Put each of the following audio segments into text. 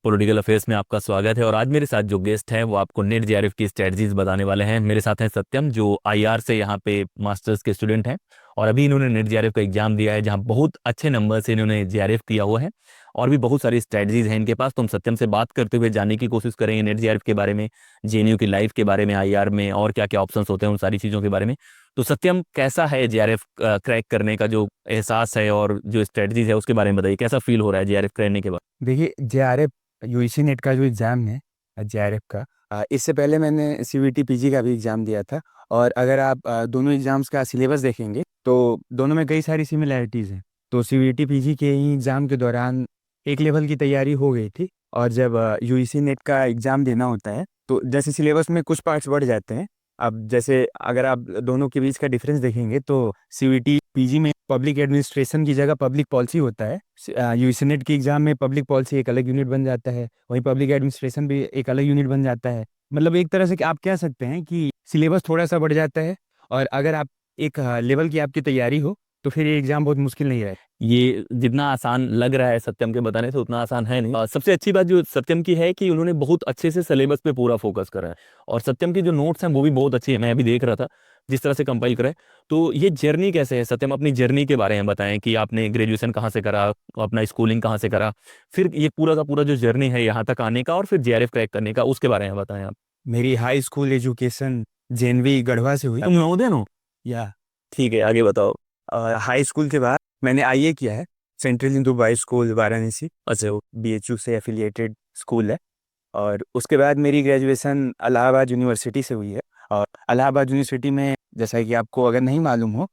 Political affairs में आपका स्वागत है। और आज मेरे साथ जो गेस्ट हैं वो आपको नेट जेआरएफ की स्ट्रेटजीज बताने वाले हैं। मेरे साथ हैं सत्यम, जो आईआर से यहाँ पे मास्टर्स के स्टूडेंट हैं और अभी इन्होंने नेट जेआरएफ का एग्जाम दिया है, जहाँ बहुत अच्छे नंबर से इन्होंने जेआरएफ दिया हुआ है और भी बहुत सारी स्ट्रेटजीज हैं इनके पास। तो हम सत्यम से बात करते हुए जानने की कोशिश करेंगे नेट जेआरएफ के बारे में, जेएनयू की लाइफ के बारे में, आईआर में और क्या क्या ऑप्शंस होते हैं उन सारी चीज़ों के बारे में। तो सत्यम, कैसा है जेआरएफ क्रैक करने का जो एहसास है और जो स्ट्रेटजीज है उसके बारे में बताइए, कैसा फील हो रहा है जेआरएफ करने के बाद? देखिए, जेआरएफ यूजीसी नेट का जो एग्ज़ाम है जेआरएफ का, इससे पहले मैंने सीवीटी पीजी का भी एग्ज़ाम दिया था। और अगर आप दोनों एग्ज़ाम्स का सिलेबस देखेंगे तो दोनों में कई सारी सिमिलैरिटीज़ हैं। तो सीवीटी पीजी के ही एग्ज़ाम के दौरान एक लेवल की तैयारी हो गई थी, और जब यूजीसी नेट का एग्ज़ाम देना होता है तो जैसे सिलेबस में कुछ पार्ट्स बढ़ जाते हैं। अब जैसे अगर आप दोनों के बीच का डिफरेंस देखेंगे तो सीवीटी पीजी में पब्लिक एडमिनिस्ट्रेशन की जगह पब्लिक पॉलिसी होता है। यूजीसी नेट के एग्जाम में पब्लिक पॉलिसी एक अलग यूनिट बन जाता है, वहीं पब्लिक एडमिनिस्ट्रेशन भी एक अलग यूनिट बन जाता है। मतलब एक तरह से कि आप कह सकते हैं कि सिलेबस थोड़ा सा बढ़ जाता है, और अगर आप एक लेवल की आपकी तैयारी हो तो फिर ये एग्जाम बहुत मुश्किल नहीं है। ये जितना आसान लग रहा है सत्यम के बताने से उतना आसान है नहीं। सबसे अच्छी बात जो सत्यम की है कि उन्होंने बहुत अच्छे से सिलेबस पे पूरा फोकस करा है और सत्यम की जो नोट्स हैं वो भी बहुत अच्छी है। मैं अभी देख रहा था जिस तरह से कंपाइल करा है। तो ये जर्नी कैसे है सत्यम, अपनी जर्नी के बारे में बताएं कि आपने ग्रेजुएशन कहाँ से करा, अपना स्कूलिंग कहाँ से करा, फिर ये पूरा का पूरा जो जर्नी है यहाँ तक आने का और फिर जेआरएफ क्रैक करने का, उसके बारे में बताएं आप। मेरी high school education JNV Garhwa से हुई। तुम नवोदय हो? या ठीक है, आगे बताओ। हाई स्कूल के बाद मैंने आईए किया है, central Hindu boys school Varanasi. अच्छा। जो बीएचयू से एफिलिएटेड स्कूल है। और उसके बाद मेरी ग्रेजुएशन इलाहाबाद यूनिवर्सिटी से हुई है। और इलाहाबाद यूनिवर्सिटी में, जैसा कि आपको अगर नहीं मालूम हो,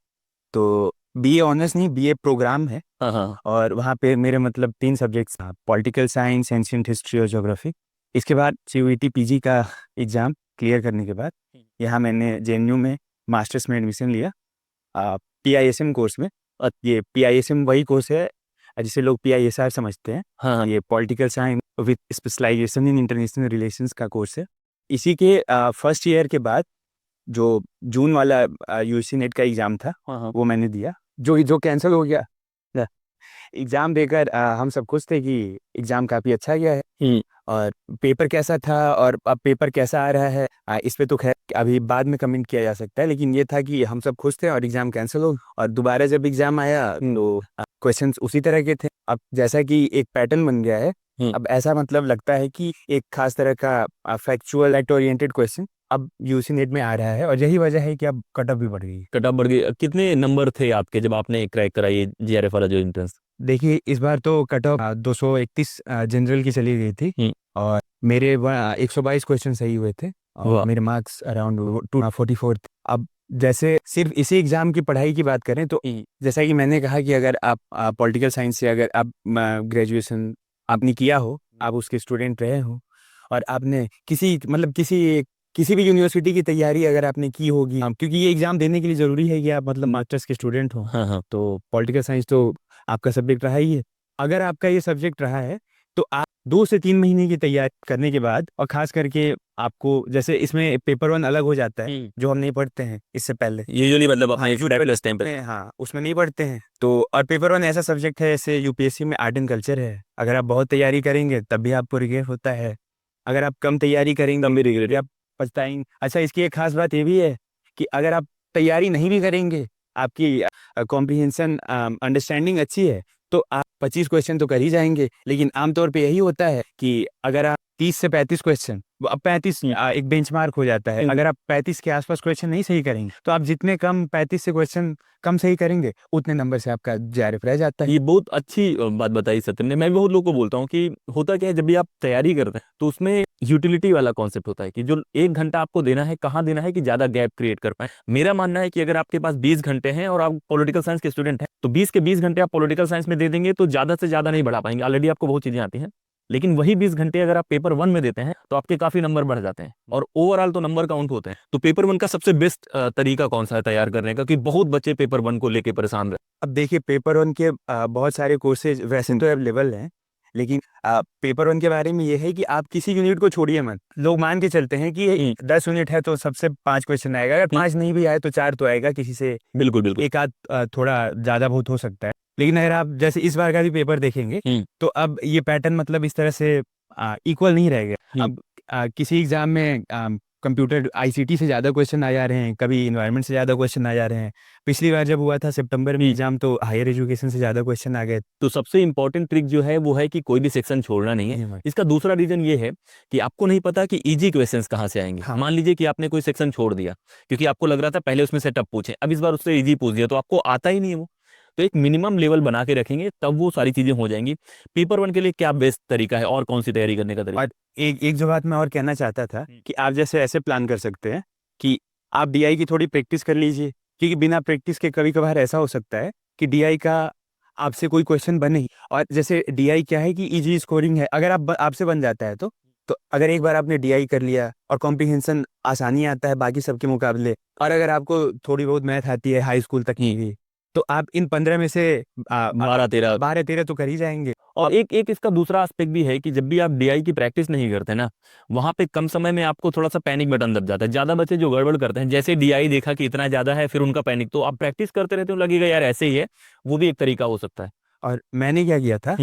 तो बीए ऑनर्स नहीं, बीए प्रोग्राम है। हाँ हाँ। और वहाँ पे मेरे मतलब 3 subjects, political science, ancient history और ज्योग्राफी। इसके बाद सीयूईटी पीजी का एग्ज़ाम क्लियर करने के बाद यहाँ मैंने जेएनयू में मास्टर्स में एडमिशन लिया, पीआईएसएम कोर्स में। और ये पीआईएसएम वही कोर्स है जिसे लोग पीआईएसआर समझते हैं। हाँ हाँ। ये political science with specialization in international relations का कोर्स है। इसी के फर्स्ट ईयर के बाद जो जून वाला यूजीसी नेट का एग्ज़ाम था, हाँ हाँ। वो मैंने दिया, जो जो कैंसिल हो गया। एग्ज़ाम देकर हम सब खुश थे कि एग्ज़ाम काफ़ी अच्छा गया है। और पेपर कैसा था और अब पेपर कैसा आ रहा है, इस पे तो खैर अभी बाद में कमेंट किया जा सकता है, लेकिन ये था कि हम सब खुश थे और एग्ज़ाम कैंसिल हो। और दोबारा जब एग्ज़ाम आया तो क्वेश्चंस उसी तरह के थे। अब जैसा कि एक पैटर्न बन गया है, अब ऐसा मतलब लगता है कि एक खास तरह का फैक्चुअल फैक्ट ओरिएंटेड क्वेश्चन अब यूजीसी नेट में आ रहा है, और यही वजह है कि अब कट ऑफ भी बढ़ गई है। कट ऑफ बढ़ गई। कितने नंबर थे आपके जब आपने क्रैक करा ये जेआरएफ वाला जो एंट्रेंस? देखिए, इस बार तो कट ऑफ 231 जनरल की चली गई थी। और मेरे 122 क्वेश्चन सही हुए थे, और वाह। मेरे मार्क्स अराउंड 244 थे। अब जैसे सिर्फ इसी एग्जाम की पढ़ाई की बात करें तो जैसा कि मैंने कहा कि अगर आप पॉलिटिकल साइंस से अगर आप ग्रेजुएशन आपने किया हो, आप उसके स्टूडेंट रहे हो, और आपने किसी मतलब किसी भी यूनिवर्सिटी की तैयारी अगर आपने की होगी, क्योंकि ये एग्जाम देने के लिए ज़रूरी है कि आप मतलब मास्टर्स के स्टूडेंट हो। हाँ हाँ। तो पॉलिटिकल साइंस तो आपका सब्जेक्ट रहा ही है। अगर आपका ये सब्जेक्ट रहा है तो आप 2 से 3 महीने की तैयारी करने के बाद, और खास करके आपको जैसे इसमें पेपर 1 अलग हो जाता है, जो हम नहीं पढ़ते हैं इससे पहले। यूजुअली मतलब हाँ, अपने प्लस टाइम पे। हाँ, उसमें नहीं पढ़ते हैं। तो और पेपर 1 ऐसा सब्जेक्ट है, जैसे यूपीएससी में आर्ट एंड कल्चर है, अगर आप बहुत तैयारी करेंगे तब भी आपको रिग्रेट होता है, अगर आप कम तैयारी करेंगे तब भी regret फिर आप पछताएंगे। अच्छा, इसकी एक खास बात ये भी है कि अगर आप तैयारी नहीं भी करेंगे, आपकी कॉम्प्रिहेंशन अंडरस्टैंडिंग अच्छी है, तो आप 25 क्वेश्चन तो कर ही जाएंगे। लेकिन आमतौर पे यही होता है कि अगर आप 30 से 35 क्वेश्चन, अब 35 एक बेंचमार्क हो जाता है। अगर आप 35 के आसपास क्वेश्चन नहीं सही करेंगे तो आप जितने कम 35 से क्वेश्चन कम सही करेंगे, उतने नंबर से आपका जेआरएफ रह जाता है। ये बहुत अच्छी बात बताई सत्यम ने। मैं भी बहुत लोगों को बोलता हूँ कि होता क्या है, जब भी आप तैयारी करते हैं तो उसमें यूटिलिटी वाला कॉन्सेप्ट होता है कि जो 1 घंटा आपको देना है, कहाँ देना है कि ज्यादा गैप क्रिएट कर पाए। मेरा मानना है कि अगर आपके पास 20 घंटे हैं और आप पॉलिटिकल साइंस के स्टूडेंट हैं तो 20 के 20 घंटे आप पॉलिटिकल साइंस में दे देंगे तो ज्यादा से ज्यादा नहीं बढ़ा पाएंगे, ऑलरेडी आपको बहुत चीजें आती हैं। लेकिन वही 20 घंटे अगर आप पेपर 1 में देते हैं तो आपके काफी नंबर बढ़ जाते हैं और ओवरऑल तो नंबर काउंट होते हैं। तो पेपर 1 का सबसे बेस्ट तरीका कौन सा है तैयार करने का, कि बहुत बच्चे पेपर 1 को लेके परेशान रहे? अब देखिए, पेपर 1 के बहुत सारे कोर्सेज वैसे तो अवेलेबल हैं, लेकिन पेपर 1 के बारे में ये है कि आप किसी यूनिट को छोड़िए मत। लोग मान के चलते हैं कि 10 यूनिट है तो सबसे 5 क्वेश्चन आएगा, अगर 5 नहीं भी आए तो 4 तो आएगा, किसी से बिल्कुल बिल्कुल। एक आध थोड़ा ज़्यादा बहुत हो सकता है। लेकिन अगर आप जैसे इस बार का भी पेपर देखेंगे तो अब ये पैटर्न मतलब इस तरह से इक्वल नहीं रहेगा। हम्म। अब किसी एग्जाम में कंप्यूटर आईसीटी से ज़्यादा क्वेश्चन आ जा रहे हैं, कभी इन्वायरमेंट से ज़्यादा क्वेश्चन आ जा रहे हैं। पिछली बार जब हुआ था सितंबर में एग्जाम, तो हायर एजुकेशन से ज़्यादा क्वेश्चन आ गए। तो सबसे इंपॉर्टेंट ट्रिक जो है वो है कि कोई भी सेक्शन छोड़ना नहीं जी है। भाई। इसका दूसरा रीजन ये है कि आपको नहीं पता कि इजी क्वेश्चंस कहाँ से आएंगे। हाँ। मान लीजिए कि आपने कोई सेक्शन छोड़ दिया क्योंकि आपको लग रहा था पहले उसमें से टफ पूछे, अब इस बार उससे इजी पूछ दिया तो आपको आता ही नहीं है वो। तो एक मिनिमम लेवल बना के रखेंगे तब वो सारी चीजें हो जाएंगी। पेपर वन के लिए क्या बेस्ट तरीका है और कौन सी तैयारी करने का तरीका? और एक एक जो बात मैं और कहना चाहता था कि आप जैसे ऐसे प्लान कर सकते हैं कि आप डीआई की थोड़ी प्रैक्टिस कर लीजिए, क्योंकि बिना प्रैक्टिस के कभी कभार ऐसा हो सकता है कि डीआई का आपसे कोई क्वेश्चन बने ही। और जैसे डीआई क्या है कि इजी स्कोरिंग है, अगर आपसे बन जाता है तो अगर एक बार आपने डीआई कर लिया और कॉम्प्रिहेंशन आसानी आता है बाकी सबके मुकाबले, और अगर आपको थोड़ी बहुत मैथ आती है हाई स्कूल तक की भी, तो आप इन 15 में से 12-13। 12-13 तो कर ही जाएंगे। और एक एक इसका दूसरा एस्पेक्ट भी है कि जब भी आप डीआई की प्रैक्टिस नहीं करते ना, वहां पे कम समय में आपको थोड़ा सा पैनिक बटन दब जाता है। ज्यादा बच्चे जो गड़बड़ करते हैं, जैसे डीआई देखा कि इतना ज्यादा है फिर उनका पैनिक, तो आप प्रैक्टिस करते रहते हो लगेगा यार ऐसे ही है। वो भी एक तरीका हो सकता है। और मैंने क्या किया था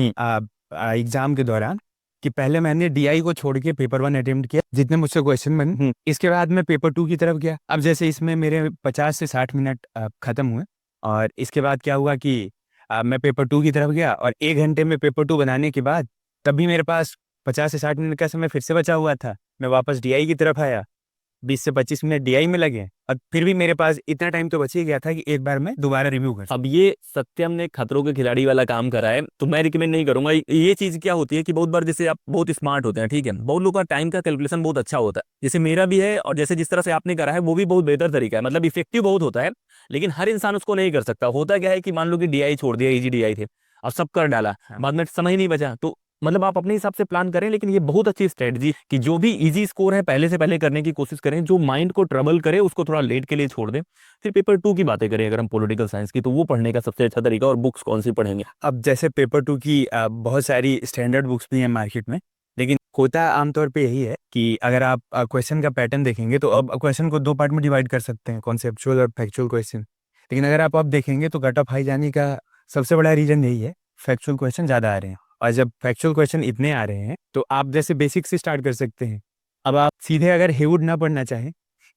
एग्जाम के दौरान, कि पहले मैंने डीआई को छोड़ के पेपर वन अटेम्प्ट किया जितने मुझसे क्वेश्चन बने। इसके बाद मैं पेपर टू की तरफ गया। अब जैसे इसमें मेरे 50 से 60 मिनट खत्म हुए, और इसके बाद क्या हुआ कि मैं पेपर टू की तरफ गया, और 1 घंटे में पेपर टू बनाने के बाद तब भी मेरे पास 50 से 60 मिनट का समय फिर से बचा हुआ था। मैं वापस डीआई की तरफ आया, 20 से 25 मिनट डीआई में लगे, और फिर भी मेरे पास इतना टाइम तो बच ही गया था कि एक बार मैं दोबारा रिव्यू कर। अब ये सत्यम ने खतरों के खिलाड़ी वाला काम करा है, तो मैं रिकमेंड नहीं करूंगा। ये चीज क्या होती है कि बहुत बार जैसे आप बहुत स्मार्ट होते हैं, ठीक है, बहुत लोगों का टाइम का कैलकुलेशन बहुत अच्छा होता है, जैसे मेरा भी है, और जैसे जिस तरह से आपने करा है वो भी बहुत बेहतर तरीका है, मतलब इफेक्टिव बहुत होता है। लेकिन हर इंसान उसको नहीं कर सकता। होता क्या है कि मान लो कि डीआई छोड़ दिया, इजी डीआई थे, अब सब कर डाला, बाद में समय ही नहीं बचा। तो मतलब आप अपने हिसाब से प्लान करें, लेकिन ये बहुत अच्छी स्ट्रेटजी कि जो भी इजी स्कोर है पहले से पहले करने की कोशिश करें, जो माइंड को ट्रबल करे उसको थोड़ा लेट के लिए छोड़ दें। फिर पेपर टू की बातें करें अगर हम पॉलिटिकल साइंस की, तो वो पढ़ने का सबसे अच्छा तरीका, और बुक्स कौन सी पढ़ेंगे? अब जैसे पेपर टू की बहुत सारी स्टैंडर्ड बुक्स भी हैं मार्केट में, लेकिन होता आमतौर पे यही है कि अगर आप क्वेश्चन का पैटर्न देखेंगे तो अब क्वेश्चन को 2 पार्ट में डिवाइड कर सकते हैं, कॉन्सेप्चुअल और फैक्चुअल क्वेश्चन। लेकिन अगर आप अब देखेंगे तो कट ऑफ हाई जाने का सबसे बड़ा रीजन यही है, फैक्चुअल क्वेश्चन ज़्यादा आ रहे हैं। और जब फैक्चुअल क्वेश्चन इतने आ रहे हैं तो आप जैसे बेसिक से स्टार्ट कर सकते हैं। अब आप सीधे अगर हेवुड ना पढ़ना चाहें,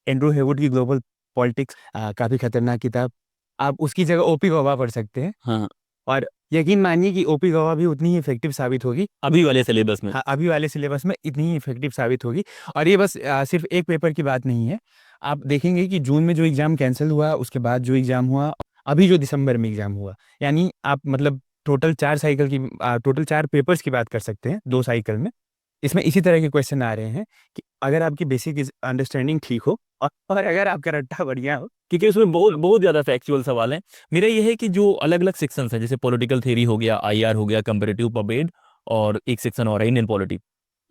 एंड्रू हेवुड की ग्लोबल पॉलिटिक्स काफ़ी खतरनाक किताब, आप उसकी जगह ओपी गवा पढ़ सकते हैं। हाँ, और यकीन मानिए कि ओपी गवा भी उतनी ही इफेक्टिव साबित होगी। अभी वाले सिलेबस में। हाँ, अभी वाले सिलेबस में इतनी ही इफेक्टिव साबित होगी। और ये बस सिर्फ एक पेपर की बात नहीं है। आप देखेंगे कि जून में जो एग्ज़ाम कैंसिल हुआ, उसके बाद जो एग्ज़ाम हुआ, अभी जो दिसंबर में एग्ज़ाम हुआ, यानी आप मतलब टोटल 4 पेपर्स की बात कर सकते हैं 2 साइकिल में। इसमें इसी तरह के क्वेश्चन आ रहे हैं कि अगर आपकी बेसिक अंडरस्टैंडिंग ठीक हो, और अगर आपका रट्टा बढ़िया हो। क्योंकि उसमें बहुत बहुत ज्यादा फैक्चुअल सवाल हैं। मेरा ये है कि जो अलग अलग सेक्शंस हैं, जैसे पॉलिटिकल थ्योरी हो गया, आईआर हो गया, कंपैरेटिव पब्लिक, और एक सेक्शन और है इंडियन पॉलिटी,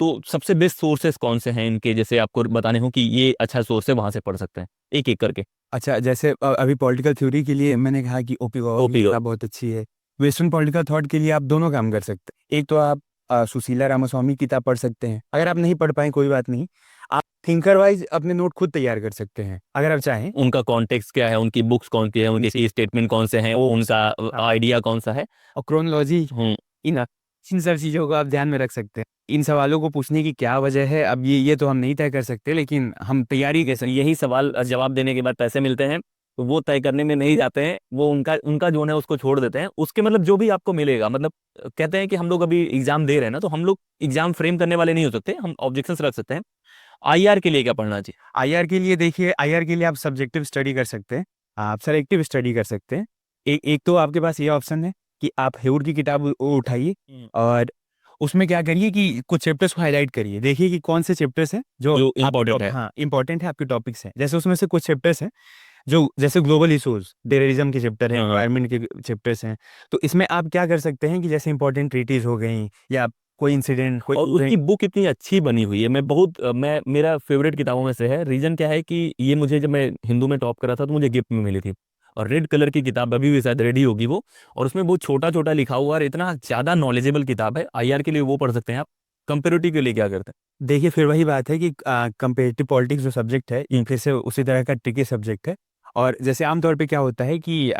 तो सबसे बेस्ट सोर्सेस कौन से हैं इनके, जैसे आपको बताने हो कि ये अच्छा सोर्स है, वहां से पढ़ सकते हैं एक एक करके? अच्छा, जैसे अभी पॉलिटिकल थ्योरी के लिए मैंने कहा कि ओपी गवा की ओपी किताब बहुत अच्छी है। वेस्टर्न पॉलिटिकल थॉट के लिए आप दोनों काम कर सकते हैं। एक तो आप सुशीला रामास्वामी की किताब पढ़ सकते हैं, अगर आप नहीं पढ़ पाए कोई बात नहीं, आप थिंकर वाइज अपने नोट खुद तैयार कर सकते हैं अगर आप चाहें। उनका कॉन्टेक्स्ट क्या है, उनकी बुक्स कौन सी है, उनके स्टेटमेंट कौन से हैं, वो उनका आइडिया कौन सा है, और क्रोनोलॉजी, हम्म। इन सब चीज़ों को आप ध्यान में रख सकते हैं। इन सवालों को पूछने की क्या वजह है, अब ये तो हम नहीं तय कर सकते, लेकिन हम तैयारी कैसे। यही सवाल जवाब देने के बाद पैसे मिलते हैं, तो वो तय करने में नहीं जाते हैं, वो उनका उनका जो है उसको छोड़ देते हैं। उसके मतलब जो भी आपको मिलेगा, मतलब कहते हैं कि हम लोग अभी एग्जाम दे रहे हैं ना, तो हम लोग एग्जाम फ्रेम करने वाले नहीं हो सकते, हम ऑब्जेक्शंस रख सकते हैं। आईआर के लिए क्या पढ़ना चाहिए? आईआर के लिए देखिए, आईआर के लिए आप सब्जेक्टिव स्टडी कर सकते हैं, आप सेलेक्टिव स्टडी कर सकते हैं। एक तो आपके पास ये ऑप्शन है कि आप हेवुड की किताब उठाइए, और उसमें क्या करिए कि कुछ चैप्टर्स को हाईलाइट करिए, देखिए कि कौन से चैप्टर्स हैं जो इम्पोर्टेंट है। हाँ इंपॉर्टेंट है, आपके टॉपिक्स हैं। जैसे उसमें से कुछ चैप्टर्स हैं जो जैसे ग्लोबल इशूज, टेररिज्म के चैप्टर हैं, हाँ। एनवायरनमेंट के चैप्टर्स हैं। तो इसमें आप क्या कर सकते हैं कि जैसे इंपॉर्टेंट ट्रीटीज हो गई, या कोई इंसिडेंट, और उसकी बुक इतनी अच्छी बनी हुई है, मैं मेरा फेवरेट किताबों में से है। रीजन क्या है कि ये मुझे, जब मैं हिंदू में टॉप करा था, तो मुझे गिफ्ट में मिली थी, और रेड कलर की किताब, अभी भी शायद रेडी होगी वो, और उसमें बहुत छोटा छोटा लिखा हुआ और इतना ज्यादा नॉलेजेबल किताब है। आईआर के लिए वो पढ़ सकते हैं आप। कंपेरेटिव के लिए क्या करते देखिए फिर वही बात है कि कंपेरेटिव पॉलिटिक्स जो सब्जेक्ट है, ये फिर से उसी तरह का ट्रिकी सब्जेक्ट है। और जैसे आमतौर पे क्या होता है कि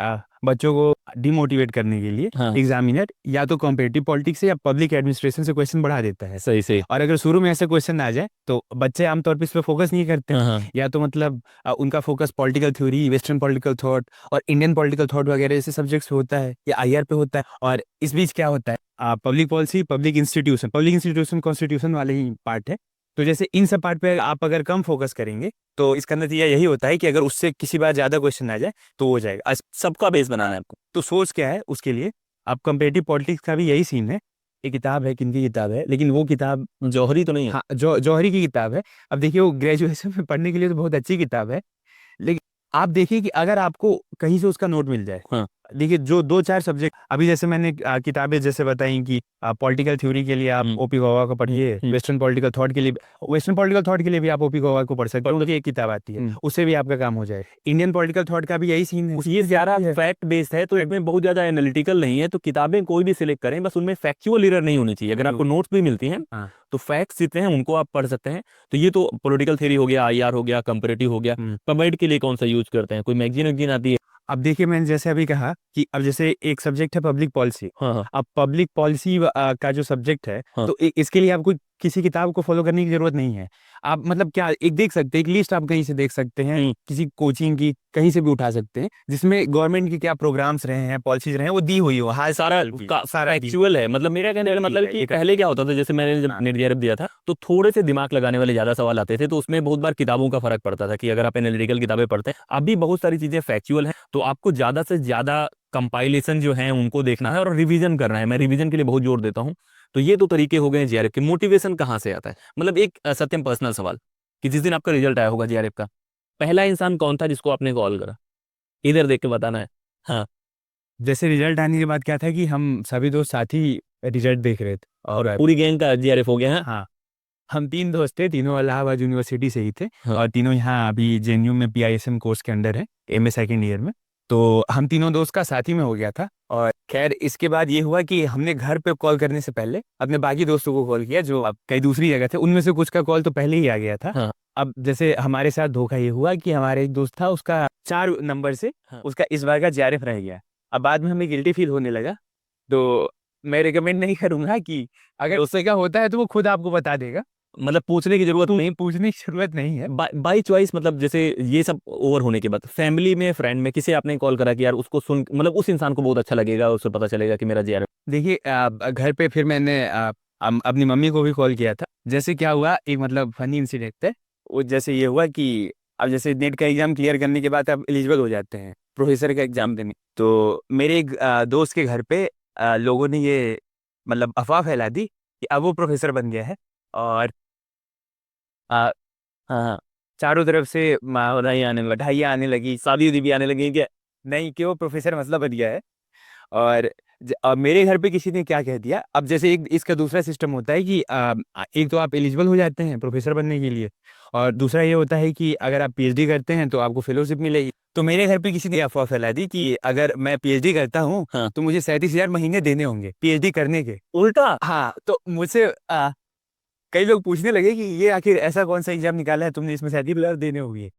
बच्चों को डिमोटिवेट करने के लिए हाँ एग्जामिनर या तो कॉम्पिटिटिव पॉलिटिक्स से या पब्लिक एडमिनिस्ट्रेशन से क्वेश्चन बढ़ा देता है। सही सही। और अगर शुरू में ऐसे क्वेश्चन आ जाए तो बच्चे आमतौर पर इस पर फोकस नहीं करते हाँ हैं। हाँ या तो मतलब उनका focus political theory, western political thought और इंडियन पॉलिटिकल थॉट वगैरह जैसे सब्जेक्ट्स पे होता है या आईआर पे होता है। और इस बीच क्या होता है, public policy, public institution constitution वाले ही पार्ट है। तो जैसे इन सब पार्ट पे आप अगर कम फोकस करेंगे तो इसका नतीजा यही होता है कि अगर उससे किसी बार ज्यादा क्वेश्चन आ जाए तो हो जाएगा। सबका बेस बनाना है आपको। तो सोर्स क्या है उसके लिए, आप कंपेरेटिव पॉलिटिक्स का भी यही सीन है। एक किताब है, किनकी किताब है, लेकिन वो किताब जौहरी तो नहीं है? हाँ जौहरी की किताब है। अब देखिए वो ग्रेजुएशन में पढ़ने के लिए तो बहुत अच्छी किताब है, लेकिन आप देखिए कि अगर आपको कहीं से उसका नोट मिल जाए, हाँ देखिए जो दो चार सब्जेक्ट अभी जैसे मैंने किताबें जैसे बताई कि पॉलिटिकल थ्योरी के लिए आप हम्म, ओपी गौवा को पढ़िए, वेस्टर्न पॉलिटिकल थॉट के लिए भी आप ओपी गौवा को पढ़ सकते हो, उनकी एक किताब आती है, उससे भी आपका काम हो जाए। इंडियन पॉलिटिकल थॉट का भी यही सीन है। ये ज्यादा फैक्ट बेस्ड है तो इसमें बहुत ज्यादा एनालिटिकल नहीं है। तो किताबें कोई भी सिलेक्ट करें, बस उनमें फैक्चुअल एरर नहीं होनी चाहिए। अगर आपको नोट्स भी मिलती हैं हाँ तो फैक्ट्स जितने हैं उनको आप पढ़ सकते हैं। तो ये तो पॉलिटिकल थ्योरी हो गया, आईआर हो गया, कंपैरेटिव हो गया। पमेड के लिए कौन सा यूज करते हैं? कोई मैगजीन वैगजीन आती है? अब देखिए मैंने जैसे अभी कहा कि अब जैसे एक सब्जेक्ट है पब्लिक पॉलिसी। हाँ हाँ अब पब्लिक पॉलिसी का जो सब्जेक्ट है, हाँ तो इसके लिए आपको किसी किताब को फॉलो करने की जरूरत नहीं है। आप मतलब क्या एक देख सकते हैं, एक लिस्ट आप कहीं से देख सकते हैं, किसी कोचिंग की कहीं से भी उठा सकते हैं, जिसमें गवर्नमेंट के क्या प्रोग्राम्स रहे हैं, पॉलिसीज रहे हैं, वो दी हुई हो। हाँ सारा सारा एक्चुअल है। मतलब मेरा कहने का मतलब कि पहले क्या होता था, जैसे मैंने जब नेट जेआरएफ दिया था तो थोड़े से दिमाग लगाने वाले ज्यादा सवाल आते थे, तो उसमें बहुत बार किताबों का फर्क पड़ता था कि अगर आप एनालिटिकल किताबें पढ़ते हैं, अभी बहुत सारी चीजें फैक्चुअल हैं, तो आपको ज्यादा से ज्यादा कंपाइलेशन जो है उनको देखना है और रिवीजन करना है। मैं रिवीजन के लिए बहुत जोर देता हूँ। तो ये तो तरीके हो गए जेआरएफ के। मोटिवेशन कहाँ से आता है? मतलब एक सत्यम पर्सनल सवाल, कि जिस दिन आपका रिजल्ट आया होगा जेआरएफ का, पहला इंसान कौन था जिसको आपने कॉल करा? इधर देख के बताना है। हाँ जैसे रिजल्ट आने के बाद क्या था कि हम सभी दोस्त साथ ही रिजल्ट देख रहे थे। और पूरी गैंग का जेआरएफ हो गया है। हाँ, हम तीन दोस्त थे, तीनों इलाहाबाद यूनिवर्सिटी से ही थे। हाँ और तीनों यहाँ अभी जेएनयू में पीआईएसएम कोर्स के अंडर है, एमए सेकेंड ईयर में। तो हम तीनों दोस्त का साथ ही में हो गया था। और खैर इसके बाद ये हुआ कि हमने घर पे कॉल करने से पहले अपने बाकी दोस्तों को कॉल किया जो अब कई दूसरी जगह थे। उनमें से कुछ का कॉल तो पहले ही आ गया था। हाँ अब जैसे हमारे साथ धोखा ये हुआ कि हमारे एक दोस्त था, उसका 4 नंबर से हाँ। उसका इस बार का जेआरएफ रह गया। अब बाद में हमें गिल्टी फील होने लगा। तो मैं रिकमेंड नहीं करूंगा कि अगर उससे क्या होता है तो वो खुद आपको बता देगा। मतलब पूछने की जरूरत नहीं। पूछने की जरूरत नहीं है। बाई चॉइस, मतलब जैसे ये सब ओवर होने के बाद फैमिली में, फ्रेंड में किसे आपने कॉल करा कि यार उसको सुन, मतलब उस इंसान को बहुत अच्छा लगेगा, उसको पता चलेगा कि मेरा जेआरएफ? देखिए घर पे फिर मैंने अपनी मम्मी को भी कॉल किया था। जैसे क्या हुआ, एक मतलब फनी इंसिडेंट है। वो जैसे ये हुआ कि अब जैसे नेट का एग्जाम क्लियर करने के बाद आप एलिजिबल हो जाते हैं प्रोफेसर का एग्जाम देने। तो मेरे एक दोस्त के घर पे लोगों ने ये मतलब अफवाह फैला दी कि अब वो प्रोफेसर बन गया है। और आ, हाँ हाँ। चारों तरफ से बधाइयाँ आने लगी, शादी उदी भी आने लगी क्या, नहीं कि वो प्रोफेसर मतलब बन गया है। और अब मेरे घर पे किसी ने क्या कह दिया, अब जैसे एक इसका दूसरा सिस्टम होता है कि एक तो आप एलिजिबल हो जाते हैं प्रोफेसर बनने के लिए, और दूसरा ये होता है कि अगर आप पीएचडी करते हैं तो आपको फेलोशिप मिलेगी। तो मेरे घर पे किसी ने अफवाह फैला दी कि अगर मैं पीएचडी करता हूँ हाँ। तो मुझे 37,000 महीने देने होंगे पीएचडी करने के। उल्टा? हाँ, तो मुझसे कई लोग पूछने लगे कि ये आखिर ऐसा कौन सा एग्जाम निकाला है तुमने, इसमें 37,000 देने होंगे।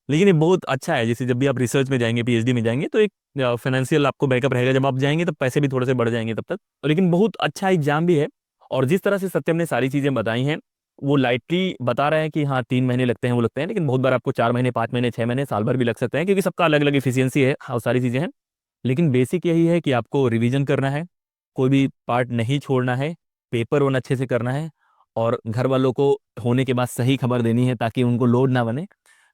लेकिन ये बहुत अच्छा है। जैसे जब भी आप रिसर्च में जाएंगे, पीएचडी में जाएंगे, तो एक फाइनेंशियल आपको बैकअप रहेगा। जब आप जाएंगे तब पैसे भी थोड़े से बढ़ जाएंगे तब तक। लेकिन बहुत अच्छा एग्जाम भी है। और जिस तरह से सत्यम ने सारी चीजें बताई हैं, वो लाइटली बता रहे हैं कि हाँ 3 महीने लगते हैं, वो लगते हैं, लेकिन बहुत बार आपको 4 महीने, 5 महीने, 6 महीने, साल भर भी लग सकते हैं, क्योंकि सबका अलग अलग एफिशिएंसी है। हाँ, वो सारी चीजें हैं। लेकिन बेसिक यही है कि आपको रिवीजन करना है, कोई भी पार्ट नहीं छोड़ना है, पेपर वन अच्छे से करना है, और घर वालों को होने के बाद सही खबर देनी है ताकि उनको लोड ना बने।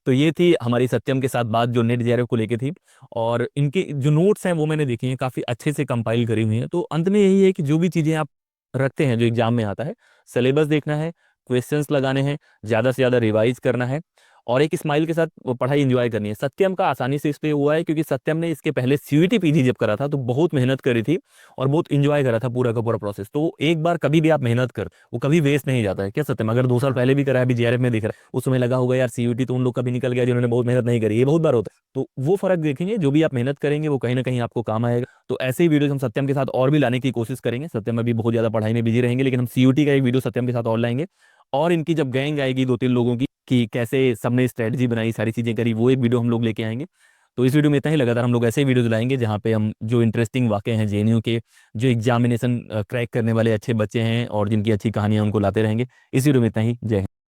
तो ये थी हमारी सत्यम के साथ बात जो नेट जेआरएफ को लेके थी। और इनके जो नोट्स हैं वो मैंने देखे हैं, काफ़ी अच्छे से कंपाइल करी हुई हैं। तो अंत में यही है कि जो भी चीज़ें आप रखते हैं जो एग्जाम में आता है, सिलेबस देखना है, क्वेश्चंस लगाने हैं, ज़्यादा से ज़्यादा रिवाइज करना है, और एक स्माइल के साथ वो पढ़ाई एंजॉय करनी है। सत्यम का आसानी से इसलिए हुआ है क्योंकि सत्यम ने इसके पहले सीयूईटी पीजी जब करा था तो बहुत मेहनत करी थी और बहुत एंजॉय करा था पूरा का पूरा प्रोसेस। तो एक बार कभी भी आप मेहनत कर, वो कभी वेस्ट नहीं जाता है। क्या सत्यम? अगर 2 साल पहले भी करा है, अभी जेआरएफ में दिख रहा है, उस समय लगा होगा यार सीयूईटी तो उन लोग का भी निकल गया जिन्होंने बहुत मेहनत नहीं करी, ये बहुत बार होता है। तो वो फर्क देखेंगे, जो भी आप मेहनत करेंगे वो कहीं ना कहीं आपको काम आएगा। तो ऐसे ही वीडियो हम सत्यम के साथ और भी लाने की कोशिश करेंगे। सत्यम अभी बहुत ज्यादा पढ़ाई में बिजी रहेंगे, लेकिन हम सीयूईटी का एक वीडियो सत्यम के साथ और लाएंगे। और इनकी जब गैंग आएगी 2-3 लोगों की, कि कैसे सबने स्ट्रेटजी बनाई, सारी चीजें करी, वो एक वीडियो हम लोग लेके आएंगे। तो इस वीडियो में इतना ही। लगातार हम लोग ऐसे ही वीडियोज लाएंगे जहाँ पे हम जो इंटरेस्टिंग वाक़े हैं जेएनयू के, जो एग्जामिनेशन क्रैक करने वाले अच्छे बच्चे हैं और जिनकी अच्छी कहानियाँ उनको लाते रहेंगे। इस वीडियो में इतना ही। जय हिंद।